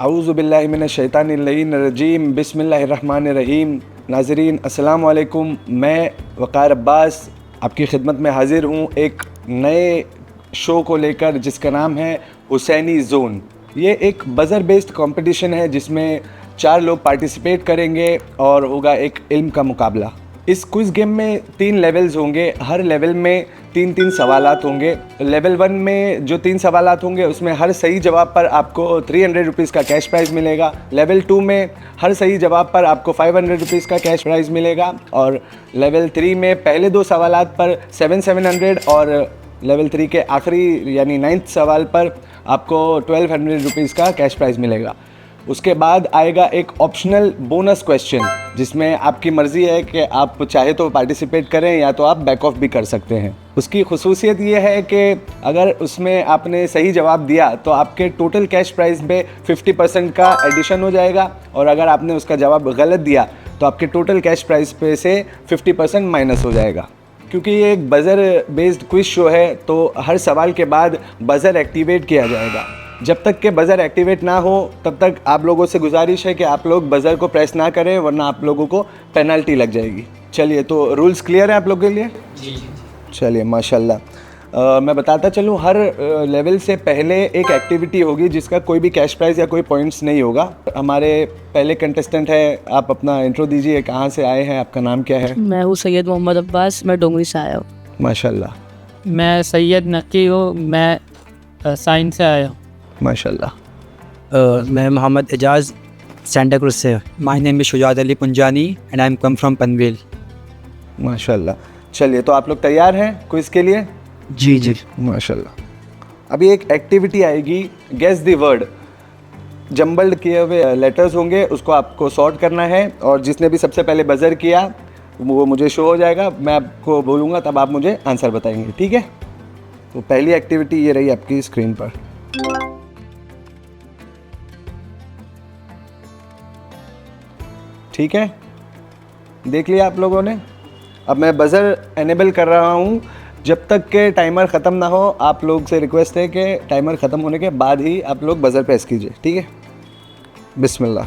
औज़ु बिल्लाहि मिनश शैतानिर रजीम बिस्मिल्लाहिर्रहमानिर्रहीम। नाज़रीन अस्सलाम वालेकुम, मैं वक़ार अब्बास आपकी खिदमत में हाज़िर हूँ एक नए शो को लेकर जिसका नाम है हुसैनी ज़ोन। ये एक बज़र बेस्ड कंपटीशन है जिसमें 4 लोग पार्टिसिपेट करेंगे और होगा एक इल्म का मुकाबला। इस क्विज़ गेम में 3 लेवल्स होंगे, हर लेवल में 3-3 सवालात होंगे। लेवल 1 में जो 3 सवालात होंगे उसमें हर सही जवाब पर आपको 300 रुपीज़ का कैश प्राइज़ मिलेगा। लेवल 2 में हर सही जवाब पर आपको 500 रुपीज़ का कैश प्राइज़ मिलेगा और लेवल 3 में पहले 2 सवालात पर 700 और लेवल 3 के आखिरी यानी 9th सवाल पर आपको 1200 रुपीज़ का कैश प्राइज़ मिलेगा। उसके बाद आएगा एक ऑप्शनल बोनस क्वेश्चन जिसमें आपकी मर्ज़ी है कि आप चाहे तो पार्टिसिपेट करें या तो आप बैक ऑफ भी कर सकते हैं। उसकी खुसूसियत ये है कि अगर उसमें आपने सही जवाब दिया तो आपके टोटल कैश प्राइज़ पे 50% का एडिशन हो जाएगा और अगर आपने उसका जवाब गलत दिया तो आपके टोटल कैश प्राइज़ पे से 50% माइनस हो जाएगा। क्योंकि ये एक बज़र बेस्ड क्विज शो है तो हर सवाल के बाद बज़र एक्टिवेट किया जाएगा। जब तक के बज़र एक्टिवेट ना हो तब तक आप लोगों से गुजारिश है कि आप लोग बज़र को प्रेस ना करें वरना आप लोगों को पेनल्टी लग जाएगी। चलिए, तो रूल्स क्लियर है आप लोगों के लिए? जी। चलिए, माशाल्लाह। मैं बताता चलूँ, हर लेवल से पहले एक एक्टिविटी होगी जिसका कोई भी कैश प्राइज़ या कोई पॉइंट्स नहीं होगा। हमारे पहले कंटेस्टेंट है, आप अपना इंट्रो दीजिए, कहाँ से आए हैं, आपका नाम क्या है? मैं हूँ सैयद मोहम्मद अब्बास, मैं डोंगरी से आया हूँ। माशाल्लाह। मैं सैयद नकी हूँ, मैं साइंस से आया हूँ। माशाल्लाह। मैं मोहम्मद एजाज सेंटा क्रूज से। My name is Shujaat Ali Punjani and I am come from Panvel. माशाल्लाह। चलिए, तो आप लोग तैयार हैं क्विज़ के लिए? जी जी। माशाल्लाह। अभी एक एक्टिविटी आएगी, गेस द वर्ड। जंबल्ड किए हुए लेटर्स होंगे, उसको आपको सॉर्ट करना है और जिसने भी सबसे पहले बज़र किया वो मुझे शो हो जाएगा, मैं आपको बोलूँगा तब आप मुझे आंसर बताएंगे, ठीक है? तो पहली एक्टिविटी ये रही आपकी स्क्रीन पर। ठीक है, देख लिया आप लोगों ने? अब मैं बज़र एनेबल कर रहा हूँ, जब तक के टाइमर ख़त्म ना हो आप लोग से रिक्वेस्ट है कि टाइमर ख़त्म होने के बाद ही आप लोग बज़र प्रेस कीजिए, ठीक है? बिस्मिल्लाह।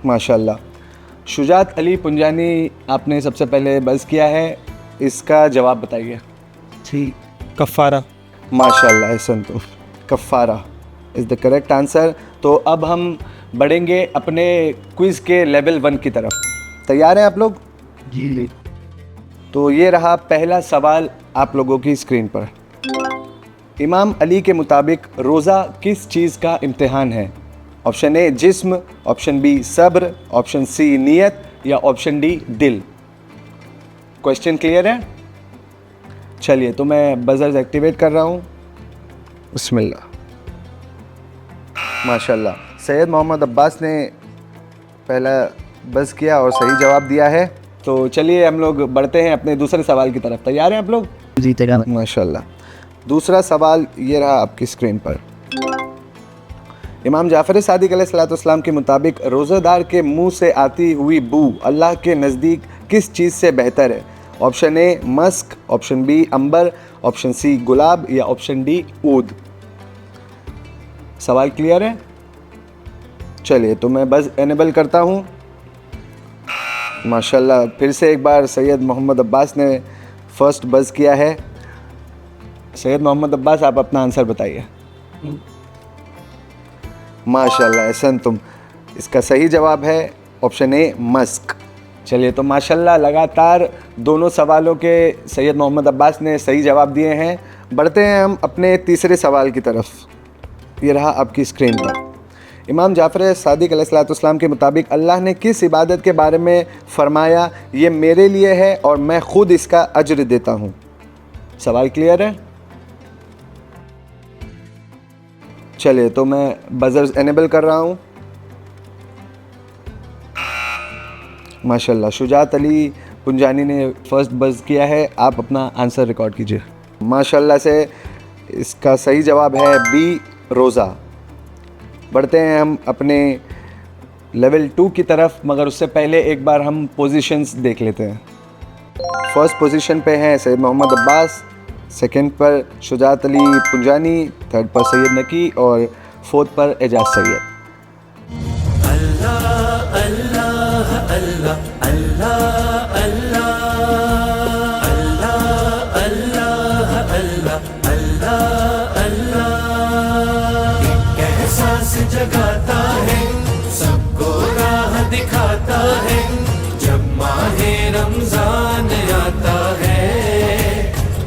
माशाल्लाह। शुजात अली पुंजानी, आपने सबसे पहले बज़ किया है, इसका जवाब बताइए। जी, कफ़ारा। माशाल्लाह, ऐसा तो कफ़ारा इज़ द करेक्ट आंसर। तो अब हम बढ़ेंगे अपने क्विज़ के लेवल 1 की तरफ। तैयार हैं आप लोग? जी। तो ये रहा पहला सवाल आप लोगों की स्क्रीन पर। इमाम अली के मुताबिक रोज़ा किस चीज़ का इम्तिहान है? ऑप्शन ए जिस्म, ऑप्शन बी सब्र, ऑप्शन सी नियत या ऑप्शन डी दिल। क्वेश्चन क्लियर है? चलिए, तो मैं बज़र्स एक्टिवेट कर रहा हूँ। बिस्मिल्लाह। माशाल्लाह, सैयद मोहम्मद अब्बास ने पहला बज़ किया और सही जवाब दिया है। तो चलिए हम लोग बढ़ते हैं अपने दूसरे सवाल की तरफ। तैयार हैं आप लोग? जी तैयार। माशाल्लाह। दूसरा सवाल ये रहा आपकी स्क्रीन पर। इमाम जाफ़र सादिक अलैहिस्सलाम के मुताबिक रोज़ेदार के मुंह से आती हुई बू अल्लाह के नज़दीक किस चीज़ से बेहतर है? Option A musk, option B अंबर, ऑप्शन सी गुलाब या ऑप्शन डी ऊद। सवाल क्लियर है? चलिए, तो मैं बस एनेबल करता हूँ। माशाल्लाह, फिर से एक बार सैयद मोहम्मद अब्बास ने फर्स्ट बज़ किया है। सैयद मोहम्मद अब्बास, आप अपना आंसर बताइए। माशाल्लाह, एहसन तुम। इसका सही जवाब है ऑप्शन ए मस्क। चलिए, तो माशाल्लाह लगातार दोनों सवालों के सैयद मोहम्मद अब्बास ने सही जवाब दिए हैं। बढ़ते हैं हम अपने तीसरे सवाल की तरफ। ये रहा आपकी स्क्रीन पर। इमाम जाफ़र सादिक अलैहिस्सलाम के मुताबिक अल्लाह ने किस इबादत के बारे में फ़रमाया, ये मेरे लिए है और मैं ख़ुद इसका अज्र देता हूँ? सवाल क्लियर है? चलिए, तो मैं बज़र्स एनेबल कर रहा हूँ। माशाल्लाह, शुजात अली पुंजानी ने फ़र्स्ट बज़ किया है। आप अपना आंसर रिकॉर्ड कीजिए। माशाल्लाह से इसका सही जवाब है बी रोज़ा। बढ़ते हैं हम अपने लेवल 2 की तरफ, मगर उससे पहले एक बार हम पोजीशंस देख लेते हैं। फर्स्ट पोजीशन पे हैं सैयद मोहम्मद अब्बास, सेकंड पर शुजात अली पुंजानी, थर्ड पर सैयद नकी और फोर्थ पर एजाज सैयद। जगाता है, सबको राह दिखाता है, जब माहे रमजान आता है,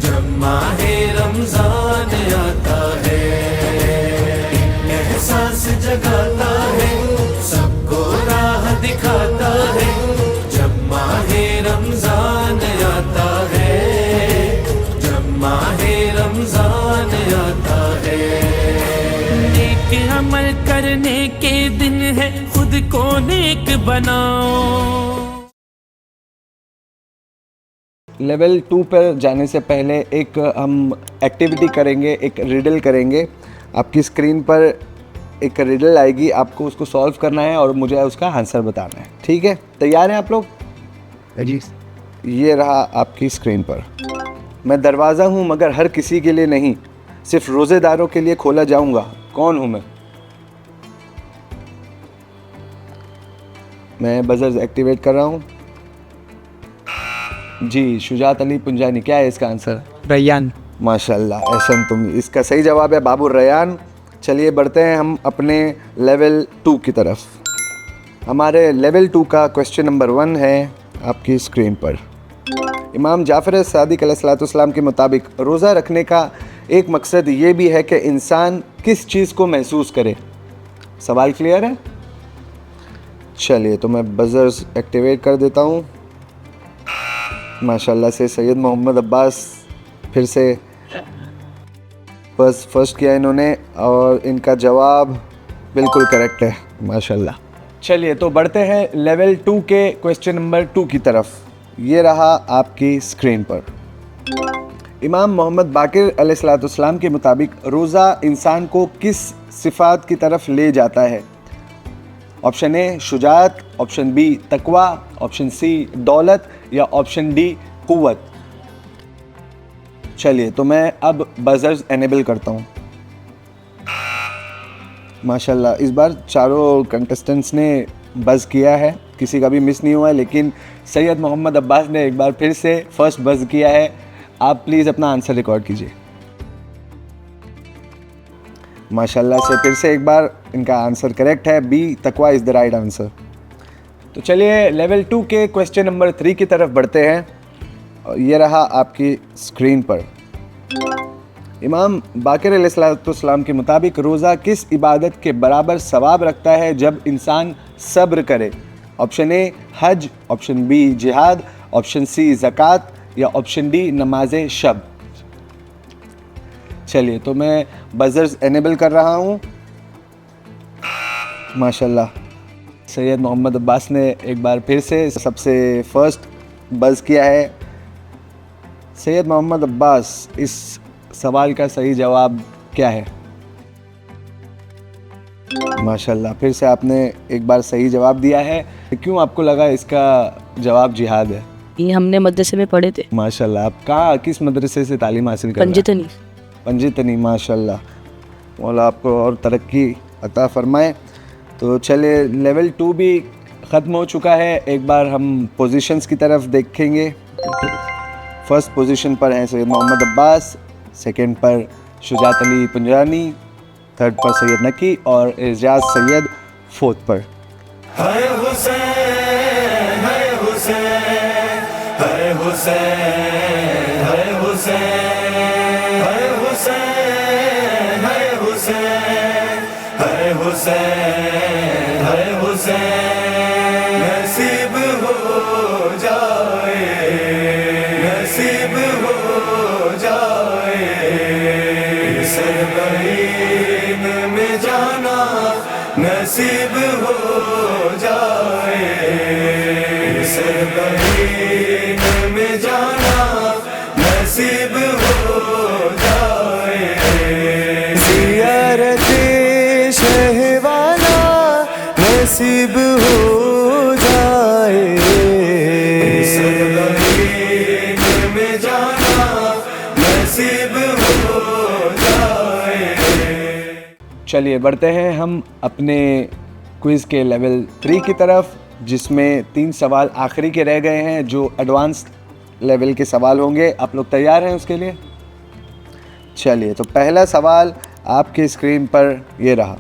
जब माहे रमजान आता है। एहसास जगाता है, सबको राह दिखाता है, जब माहे रमजान आता है, जब माहे रमजान आता है। नेक अमल करने के दिन है, खुद को नेक बनाओ। लेवल 2 पर जाने से पहले एक हम एक्टिविटी करेंगे, एक रिडल करेंगे। आपकी स्क्रीन पर एक रिडल आएगी, आपको उसको सॉल्व करना है और मुझे उसका आंसर बताना है। ठीक है, तैयार हैं आप लोग? जी। ये रहा आपकी स्क्रीन पर। मैं दरवाज़ा हूँ मगर हर किसी के लिए नहीं, सिर्फ रोज़ेदारों के लिए खोला जाऊँगा। कौन हूँ मैं बजर्स एक्टिवेट कर रहा हूँ। जी, शुजात अली पुंजानी, क्या है इसका आंसर? रैयान। माशाल्लाह, एहसन, तुम इसका सही जवाब है बाबू रैयान। चलिए बढ़ते हैं हम अपने लेवल 2 की तरफ। हमारे लेवल 2 का क्वेश्चन नंबर 1 है आपकी स्क्रीन पर। इमाम जाफ़र सादिक अलैहिस्सलाम के मुताबिक रोज़ा रखने का एक मकसद ये भी है कि इंसान किस चीज़ को महसूस करे। सवाल क्लियर है? चलिए तो मैं बज़र्स एक्टिवेट कर देता हूँ। माशाल्लाह से सैयद मोहम्मद अब्बास फिर से फर्स्ट किया इन्होंने और इनका जवाब बिल्कुल करेक्ट है, माशाल्लाह। चलिए तो बढ़ते हैं लेवल 2 के क्वेश्चन नंबर 2 की तरफ। ये रहा आपकी स्क्रीन पर। इमाम मोहम्मद बाकिर अलैहिस्सलाम के मुताबिक रोज़ा इंसान को किस सिफ़ात की तरफ ले जाता है? ऑप्शन ए शुजात, ऑप्शन बी तकवा, ऑप्शन सी दौलत या ऑप्शन डी कुव्वत। चलिए तो मैं अब बज़र्स एनेबल करता हूँ। माशाल्लाह इस बार चारों कंटेस्टेंट्स ने बज़ किया है, किसी का भी मिस नहीं हुआ है, लेकिन सैयद मोहम्मद अब्बास ने एक बार फिर से फर्स्ट बज़ किया है। आप प्लीज़ अपना आंसर रिकॉर्ड कीजिए। माशाल्लाह से फिर से एक बार इनका आंसर करेक्ट है, बी तकवा इज़ द राइट आंसर। तो चलिए लेवल 2 के क्वेश्चन नंबर 3 की तरफ बढ़ते हैं। ये रहा आपकी स्क्रीन पर। इमाम बाकिर अलैहिस्सलाम के मुताबिक रोज़ा किस इबादत के बराबर सवाब रखता है जब इंसान सब्र करे? ऑप्शन ए हज, ऑप्शन बी जिहाद, ऑप्शन सी ज़कात या ऑप्शन डी नमाज शब। चलिए तो मैं बज़र्स एनेबल कर रहा हूँ। माशाल्लाह सैयद मोहम्मद अब्बास ने एक बार फिर से सबसे फर्स्ट बज़ किया है। सैयद मोहम्मद अब्बास, इस सवाल का सही जवाब क्या है? माशाल्लाह फिर से आपने एक बार सही जवाब दिया है। क्यों आपको लगा इसका जवाब जिहाद है? ये हमने मदरसे में पढ़े थे। माशाल्लाह, आप कहाँ किस मदरसे से तालीम हासिल कर रहे हैं? पंजतनी। पंजतनी, माशाल्लाह, मौला आपको और तरक्की अता फरमाए। तो चलिए लेवल 2 भी ख़त्म हो चुका है। एक बार हम पोजीशंस की तरफ देखेंगे। फर्स्ट पोजीशन पर हैं सैयद मोहम्मद अब्बास, सेकंड पर शुजात अली पुंजानी, थर्ड पर सैयद नकी और एजाज सैयद फोर्थ पर। हाय हुसैन, हाय हुसैन, हाय हुसैन, हाय हुसैन, हाय हुसैन, हाय हुसैन, हाय हुसैन, हाय हुसैन। नसीब हो जाए, नसीब हो जाए, सरबईन में जाना नसीब हो जाए, सरबईन में जाना नसीब हो जाए। ज़ियारत शहवाना नसीब हो जाए, सरबईन में जाना नसीब चलिए बढ़ते हैं हम अपने क्विज़ के लेवल 3 की तरफ, जिसमें 3 सवाल आखिरी के रह गए हैं जो एडवांस लेवल के सवाल होंगे। आप लोग तैयार हैं उसके लिए? चलिए, तो पहला सवाल आपके स्क्रीन पर ये रहा।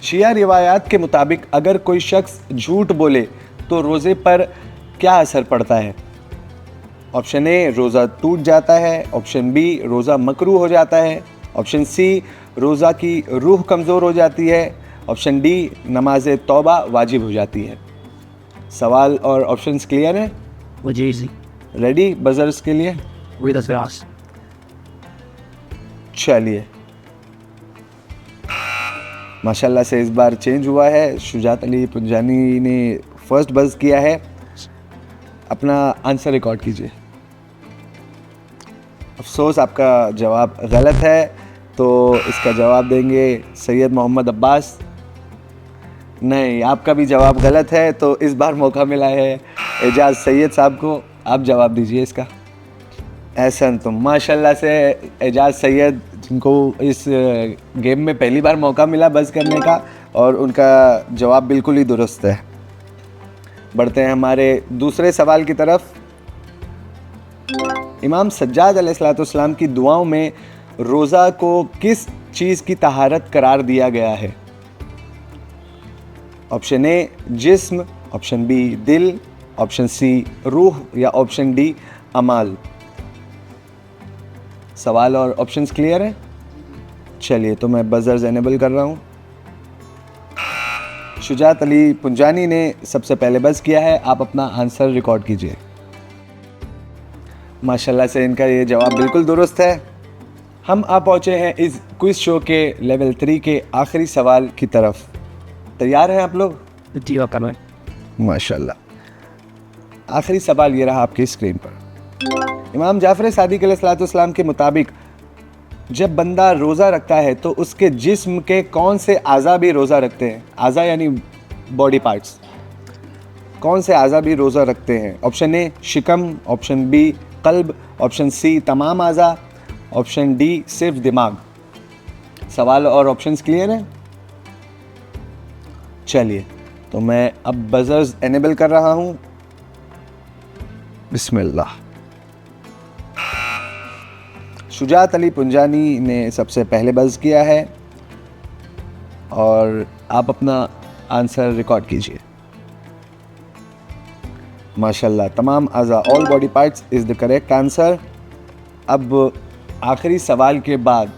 शिया रिवायात के मुताबिक अगर कोई शख्स झूठ बोले तो रोज़े पर क्या असर पड़ता है? ऑप्शन ए, रोज़ा टूट जाता है। ऑप्शन बी, रोज़ा मकरूह हो जाता है। ऑप्शन सी, रोज़ा की रूह कमज़ोर हो जाती है। ऑप्शन डी, नमाज तौबा वाजिब हो जाती है। सवाल और ऑप्शंस क्लियर हैं? जी जी। रेडी बजर्स के लिए? With us. चलिए, माशाल्लाह से इस बार चेंज हुआ है। शुजात अली पुंजानी ने फर्स्ट बज़ किया है। अपना आंसर रिकॉर्ड कीजिए। अफसोस आपका जवाब गलत है, तो इसका जवाब देंगे सैयद मोहम्मद अब्बास। नहीं, आपका भी जवाब गलत है, तो इस बार मौका मिला है एजाज सैयद साहब को। आप जवाब दीजिए इसका। एहसन, तो माशाल्लाह से एजाज सैयद, जिनको इस गेम में पहली बार मौका मिला बज़ करने का, और उनका जवाब बिल्कुल ही दुरुस्त है। बढ़ते हैं हमारे दूसरे सवाल की तरफ। इमाम सज्जाद अलैहिस्सलाम की दुआओं में रोज़ा को किस चीज़ की तहारत करार दिया गया है? ऑप्शन ए, जिस्म। ऑप्शन बी, दिल। ऑप्शन सी, रूह। या ऑप्शन डी, अमाल। सवाल और ऑप्शंस क्लियर हैं? चलिए, तो मैं बजर्स एनेबल कर रहा हूँ। शुजात अली पुंजानी ने सबसे पहले बज़ किया है। आप अपना आंसर रिकॉर्ड कीजिए। माशाल्लाह से इनका ये जवाब बिल्कुल दुरुस्त है। हम आ पहुँचे हैं इस क्विज़ शो के लेवल 3 के आखिरी सवाल की तरफ। तैयार हैं आप लोग? जी करवाएं। माशाल्लाह। आखिरी सवाल ये रहा आपकी स्क्रीन पर। इमाम जाफ़र सादिक अलैहिस्सलाम के मुताबिक जब बंदा रोज़ा रखता है तो उसके जिस्म के कौन से आज़ा भी रोज़ा रखते हैं? आज़ा यानी बॉडी पार्ट्स। कौन से आज़ा भी रोज़ा रखते हैं? ऑप्शन ए, शिकम। ऑप्शन बी, कल्ब। ऑप्शन सी, तमाम आज़ा। ऑप्शन डी, सिर्फ दिमाग। सवाल और ऑप्शंस क्लियर हैं? चलिए, तो मैं अब बजर्स एनेबल कर रहा हूँ। बिस्मिल्लाह। शुजात अली पुंजानी ने सबसे पहले बज़ किया है, और आप अपना आंसर रिकॉर्ड कीजिए। माशाल्लाह, तमाम आज़ा, all body parts is the correct answer. अब आखिरी सवाल के बाद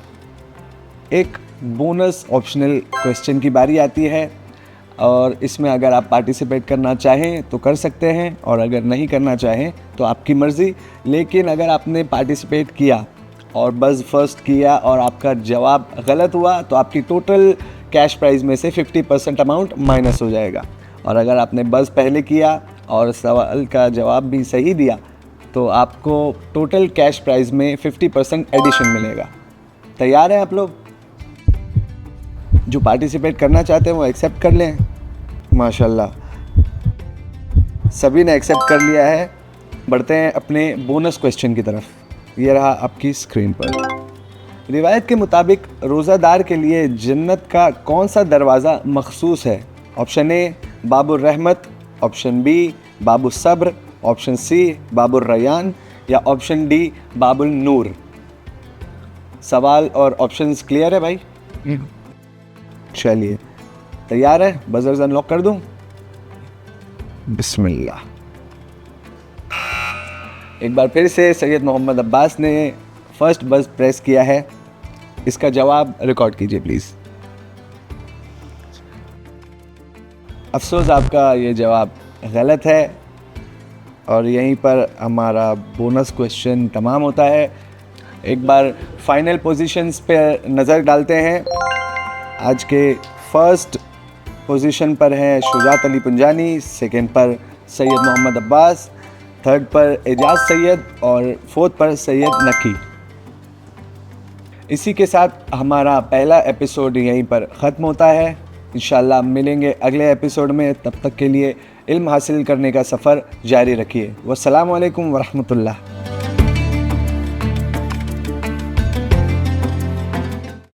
एक बोनस ऑप्शनल क्वेश्चन की बारी आती है, और इसमें अगर आप पार्टिसिपेट करना चाहें तो कर सकते हैं, और अगर नहीं करना चाहें तो आपकी मर्ज़ी। लेकिन अगर आपने पार्टिसिपेट किया और बज़ फर्स्ट किया और आपका जवाब गलत हुआ तो आपकी टोटल कैश प्राइज़ में से 50% अमाउंट माइनस हो जाएगा। और अगर आपने बज़ पहले किया और सवाल का जवाब भी सही दिया तो आपको टोटल कैश प्राइज़ में 50% एडिशन मिलेगा। तैयार हैं आप लोग? जो पार्टिसिपेट करना चाहते हैं वो एक्सेप्ट कर लें। माशाल्लाह, सभी ने एक्सेप्ट कर लिया है। बढ़ते हैं अपने बोनस क्वेश्चन की तरफ। ये रहा आपकी स्क्रीन पर। रिवायत के मुताबिक रोज़ादार के लिए जन्नत का कौन सा दरवाज़ा मखसूस है? ऑप्शन ए, बाबुर रहमत। ऑप्शन बी, बाबुल सब्र। ऑप्शन सी, बाबुर रयान। या ऑप्शन डी, बाबुल नूर। सवाल और ऑप्शंस क्लियर है भाई? चलिए, तैयार है? बजर्स अनलॉक कर दूं? बिस्मिल्लाह। एक बार फिर से सैयद मोहम्मद अब्बास ने फर्स्ट बज़ प्रेस किया है। इसका जवाब रिकॉर्ड कीजिए प्लीज़। अफसोस, आपका ये जवाब गलत है, और यहीं पर हमारा बोनस क्वेश्चन तमाम होता है। एक बार फाइनल पोजीशंस पे नज़र डालते हैं। आज के फर्स्ट पोजीशन पर हैं शुजात अली पुंजानी, सेकंड पर सैयद मोहम्मद अब्बास, थर्ड पर एजाज सैयद, और फोर्थ पर सैयद नकी। इसी के साथ हमारा पहला एपिसोड यहीं पर ख़त्म होता है। इंशाल्लाह मिलेंगे अगले एपिसोड में। तब तक के लिए इल्म हासिल करने का सफ़र जारी रखिए। वस्सलामु अलैकुम वरहमतुल्लाह।